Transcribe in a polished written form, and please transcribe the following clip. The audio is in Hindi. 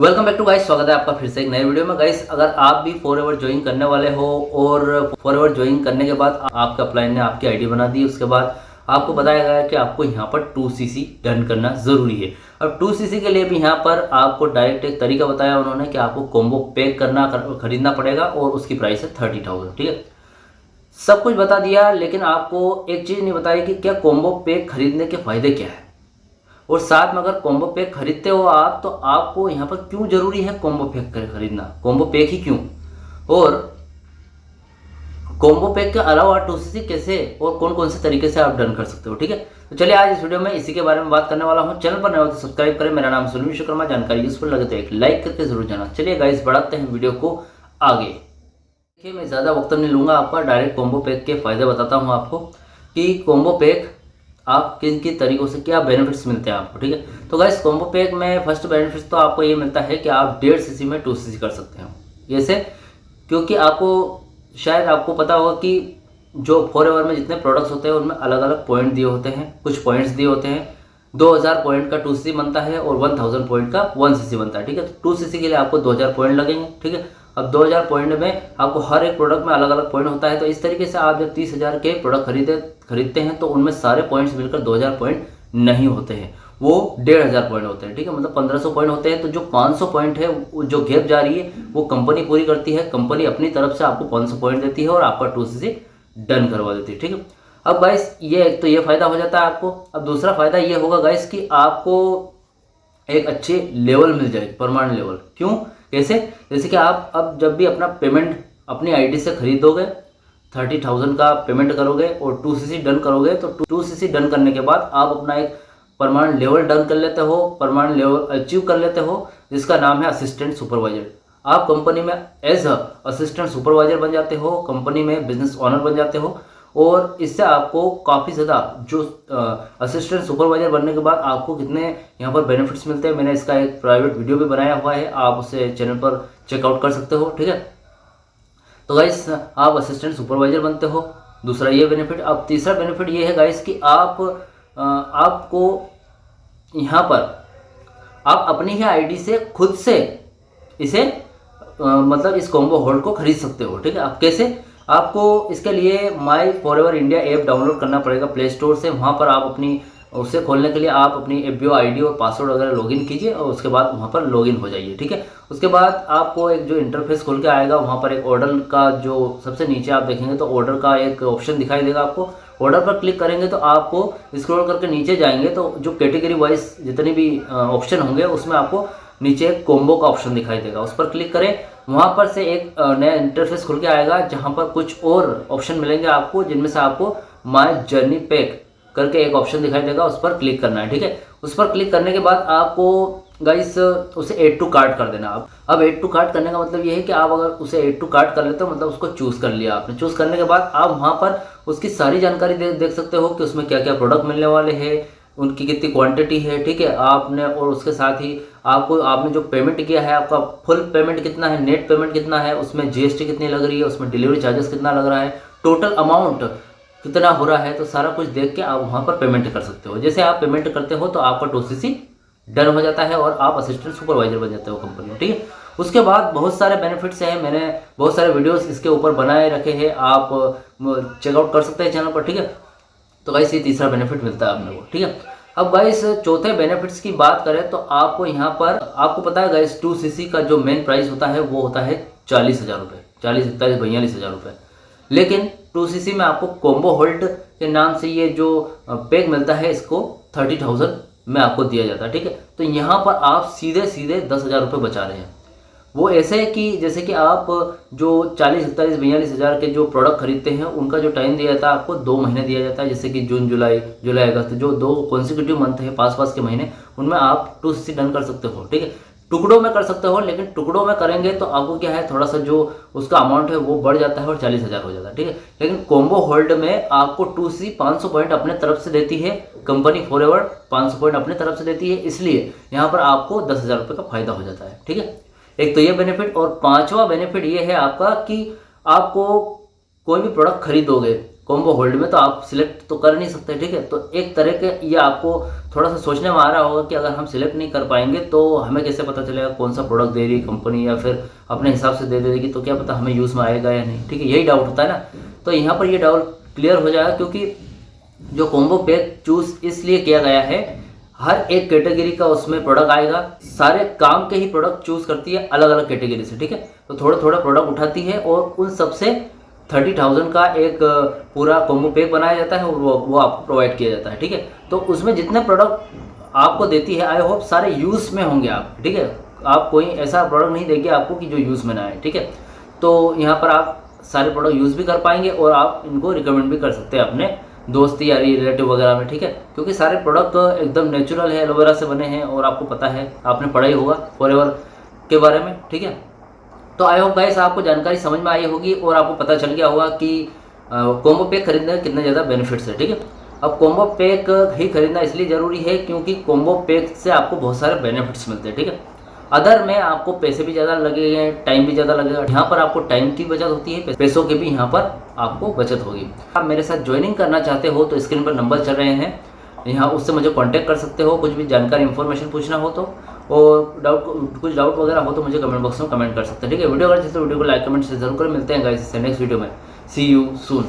वेलकम बैक टू गाइस, स्वागत है आपका फिर से एक नए वीडियो में। गाइस, अगर आप भी फॉरएवर ज्वाइन करने वाले हो और फॉरएवर ज्वाइन करने के बाद आपके अपलाइन ने आपकी आईडी बना दी, उसके बाद आपको बताया गया कि आपको यहाँ पर 2cc डन करना ज़रूरी है। अब 2cc के लिए भी यहाँ पर आपको डायरेक्ट एक तरीका बताया उन्होंने कि आपको कॉम्बो पैक खरीदना पड़ेगा और उसकी प्राइस है 30,000। ठीक है, सब कुछ बता दिया, लेकिन आपको एक चीज़ नहीं बताई कि क्या कॉम्बो पैक खरीदने के फ़ायदे क्या है, और साथ में अगर कॉम्बो पैक खरीदते हो आप तो आपको यहाँ पर क्यों जरूरी है कॉम्बो पैक खरीदना, कॉम्बो पैक ही क्यों, और कॉम्बो पैक के अलावा 2cc कैसे और कौन कौन से तरीके से आप डन कर सकते हो। ठीक है, तो चलिए आज इस वीडियो में इसी के बारे में बात करने वाला हूँ। चैनल पर नए हो तो सब्सक्राइब करें। मेरा नाम सुनील विश्वकर्मा। जानकारी यूजफुल लगे तो एक लाइक करके जरूर जाना। चलिए गाइस, बढ़ाते हैं वीडियो को आगे। देखिए, मैं ज़्यादा वक्त नहीं लूँगा, आपका डायरेक्ट कॉम्बो पैक के फ़ायदे बताता हूँ आपको कि कॉम्बो पैक आप किन किन तरीकों से क्या बेनिफिट्स मिलते हैं आपको। ठीक है, तो गाइस कॉम्बो पैक में फर्स्ट बेनिफिट्स तो आपको ये मिलता है कि आप 1.5cc में 2cc कर सकते हो। जैसे क्योंकि आपको शायद आपको पता होगा कि जो फॉरएवर में जितने प्रोडक्ट्स होते हैं उनमें अलग अलग पॉइंट दिए होते हैं, कुछ पॉइंट्स दिए होते हैं। 2000 पॉइंट का 2cc बनता है और 1000 पॉइंट का 1cc बनता है। ठीक है, तो 2cc के लिए आपको 2000 पॉइंट लगेंगे। ठीक है, अब 2000 पॉइंट में आपको हर एक प्रोडक्ट में अलग अलग पॉइंट होता है। तो इस तरीके से आप जब 30,000 के प्रोडक्ट खरीदते हैं तो उनमें सारे पॉइंट्स मिलकर 2000 पॉइंट नहीं होते हैं, वो 1500 पॉइंट होते हैं। ठीक है, मतलब 1500 पॉइंट होते हैं। तो जो 500 पॉइंट है, जो गैप जा रही है, वो कंपनी पूरी करती है। कंपनी अपनी तरफ से आपको 500 पॉइंट देती है और आपका 2cc डन करवा देती है। ठीक है, अब गाइस ये एक तो ये फायदा हो जाता है आपको। अब दूसरा फायदा ये होगा गाइस कि आपको एक अच्छे लेवल मिल जाए, परमानेंट लेवल। क्यों, कैसे? जैसे कि आप अब जब भी अपना पेमेंट अपनी आईडी से खरीदोगे, 30,000 का पेमेंट करोगे और 2cc डन करोगे, तो 2cc डन करने के बाद आप अपना एक परमानेंट लेवल डन कर लेते हो, परमानेंट लेवल अचीव कर लेते हो, जिसका नाम है असिस्टेंट सुपरवाइजर। आप कंपनी में एज असिस्टेंट सुपरवाइजर बन जाते हो, कंपनी में बिजनेस ऑनर बन जाते हो, और इससे आपको काफ़ी ज़्यादा जो असिस्टेंट सुपरवाइजर बनने के बाद आपको कितने यहाँ पर बेनिफिट्स मिलते हैं, मैंने इसका एक प्राइवेट वीडियो भी बनाया हुआ है, आप उसे चैनल पर चेकआउट कर सकते हो। ठीक है, तो गाइस आप असिस्टेंट सुपरवाइजर बनते हो, दूसरा ये बेनिफिट। अब तीसरा बेनिफिट ये है गाइस कि आपको यहाँ पर आप अपनी ही आईडी से खुद से इसे मतलब इस कॉम्बो होल्ड को खरीद सकते हो। ठीक है, आप कैसे? आपको इसके लिए माई फॉरएवर इंडिया ऐप डाउनलोड करना पड़ेगा प्ले स्टोर से। वहाँ पर आप अपनी उसे खोलने के लिए आप अपनी एफबीओ आईडी और पासवर्ड वगैरह लॉगिन कीजिए और उसके बाद वहाँ पर लॉगिन हो जाइए। ठीक है, उसके बाद आपको एक जो इंटरफेस खोल के आएगा, वहाँ पर एक ऑर्डर का जो सबसे नीचे आप देखेंगे तो ऑर्डर का एक ऑप्शन दिखाई देगा आपको। ऑर्डर पर क्लिक करेंगे तो आपको स्क्रॉल करके नीचे जाएंगे तो जो कैटेगरी वाइज जितनी भी ऑप्शन होंगे उसमें आपको नीचे एक कॉम्बो का ऑप्शन दिखाई देगा, उस पर क्लिक करें। वहाँ पर से एक नया इंटरफेस खुल के आएगा जहाँ पर कुछ और ऑप्शन मिलेंगे आपको, जिनमें से आपको माय जर्नी पैक करके एक ऑप्शन दिखाई देगा, उस पर क्लिक करना है। ठीक है, उस पर क्लिक करने के बाद आपको गाइस उसे ऐड टू कार्ट कर देना। अब ऐड टू कार्ट करने का मतलब ये है कि आप अगर उसे ऐड टू कार्ट कर लेते हो, मतलब उसको चूज़ कर लिया आपने। चूज़ करने के बाद आप वहाँ पर उसकी सारी जानकारी देख सकते हो कि उसमें क्या क्या प्रोडक्ट मिलने वाले हैं, उनकी कितनी क्वांटिटी है। ठीक है, आपने और उसके साथ ही आपने जो पेमेंट किया है, आपका फुल पेमेंट कितना है, नेट पेमेंट कितना है, उसमें जीएसटी कितनी लग रही है, उसमें डिलीवरी चार्जेस कितना लग रहा है, टोटल अमाउंट कितना हो रहा है, तो सारा कुछ देख के आप वहाँ पर पेमेंट कर सकते हो। जैसे आप पेमेंट करते हो तो आपका 2cc डन हो जाता है और आप असिस्टेंट सुपरवाइजर बन जाते हो कंपनी में। ठीक है, उसके बाद बहुत सारे बेनिफिट्स हैं, मैंने बहुत सारे वीडियोस इसके ऊपर बनाए रखे हैं, आप चेकआउट कर सकते हैं चैनल पर। ठीक है, तो गाइस ये तीसरा बेनिफिट मिलता है अपने को। ठीक है, अब गाइस चौथे बेनिफिट्स की बात करें तो आपको यहाँ पर आपको पता है गाइस 2cc का जो मेन प्राइस होता है वो होता है 40,000 रुपये, 40-41-42,000 रुपये। लेकिन 2cc में आपको कॉम्बो होल्ड के नाम से ये जो पैक मिलता है, इसको 30,000 में आपको दिया जाता है। ठीक है, तो यहाँ पर आप सीधे 10,000 रुपये बचा रहे हैं। वो ऐसे है कि जैसे कि आप जो 40-41-42,000 के जो प्रोडक्ट खरीदते हैं उनका जो टाइम दिया जाता है आपको 2 महीने दिया जाता है, जैसे कि जून जुलाई अगस्त, जो 2 कॉन्सिक्यूटिव मंथ है पास के महीने, उनमें आप 2cc डन कर सकते हो। ठीक है, टुकड़ों में कर सकते हो, लेकिन टुकड़ों में करेंगे तो आपको क्या है, थोड़ा सा जो उसका अमाउंट है वो बढ़ जाता है और 40,000 हो जाता है। ठीक है, लेकिन कॉम्बो होल्ड में आपको 2cc 500 पॉइंट अपने तरफ से देती है कंपनी, फॉरएवर 500 पॉइंट अपने तरफ से देती है, इसलिए यहाँ पर आपको 10,000 रुपये का फायदा हो जाता है। ठीक है, एक तो ये बेनिफिट, और पांचवा बेनिफिट ये है आपका कि आपको कोई भी प्रोडक्ट खरीदोगे, कॉम्बो होल्ड में तो आप सिलेक्ट तो कर नहीं सकते, ठीक है। तो एक तरह के ये आपको थोड़ा सा सोचने में आ रहा होगा कि अगर हम सिलेक्ट नहीं कर पाएंगे तो हमें कैसे पता चलेगा कौन सा प्रोडक्ट दे रही है कंपनी, या फिर अपने हिसाब से दे देगी तो क्या पता हमें यूज़ में आएगा या नहीं, ठीक है, यही डाउट होता है ना। तो यहाँ पर ये डाउट क्लियर हो जाएगा, क्योंकि जो कॉम्बो पैक चूज़ इसलिए किया गया है, हर एक कैटेगरी का उसमें प्रोडक्ट आएगा, सारे काम के ही प्रोडक्ट चूज़ करती है अलग अलग कैटेगरी से, ठीक है। तो थोड़ा थोड़ा प्रोडक्ट उठाती है और उन सबसे 30,000 का एक पूरा कॉम्बो पैक बनाया जाता है और वो आपको प्रोवाइड किया जाता है, ठीक है। तो उसमें जितने प्रोडक्ट आपको देती है, आई होप सारे यूज़ में होंगे आप, ठीक है। आप कोई ऐसा प्रोडक्ट नहीं देगी आपको कि जो यूज़ में ना आए, ठीक है। तो यहाँ पर आप सारे प्रोडक्ट यूज़ भी कर पाएंगे और आप इनको रिकमेंड भी कर सकते हैं अपने दोस्त यारी रिलेटिव वगैरह में, ठीक है। क्योंकि सारे प्रोडक्ट एकदम नेचुरल है, एलोवेरा से बने हैं और आपको पता है, आपने पढ़ा ही होगा फॉरएवर के बारे में, ठीक है। तो आई होप गाइस आपको जानकारी समझ में आई होगी और आपको पता चल गया होगा कि कॉम्बो पैक खरीदने के कितने ज़्यादा बेनिफिट्स है, ठीक है। अब कॉम्बो पैक ही खरीदना इसलिए ज़रूरी है क्योंकि कॉम्बो पैक से आपको बहुत सारे बेनिफिट्स मिलते हैं, ठीक है। अदर में आपको पैसे भी ज़्यादा लगेंगे, टाइम भी ज़्यादा लगेगा, यहाँ पर आपको टाइम की बचत होती है, पैसों की भी यहाँ पर आपको बचत होगी। आप मेरे साथ ज्वाइनिंग करना चाहते हो तो स्क्रीन पर नंबर चल रहे हैं, यहाँ उससे मुझे कांटेक्ट कर सकते हो, कुछ भी जानकारी इन्फॉर्मेशन पूछना हो तो, और कुछ डाउट वगैरह हो तो मुझे कमेंट बॉक्स में कमेंट कर सकते हैं, ठीक है। वीडियो अगर जैसे वीडियो को लाइक कमेंट से जरूर करें। मिलते हैं गाइस नेक्स्ट वीडियो में। सी यू सून।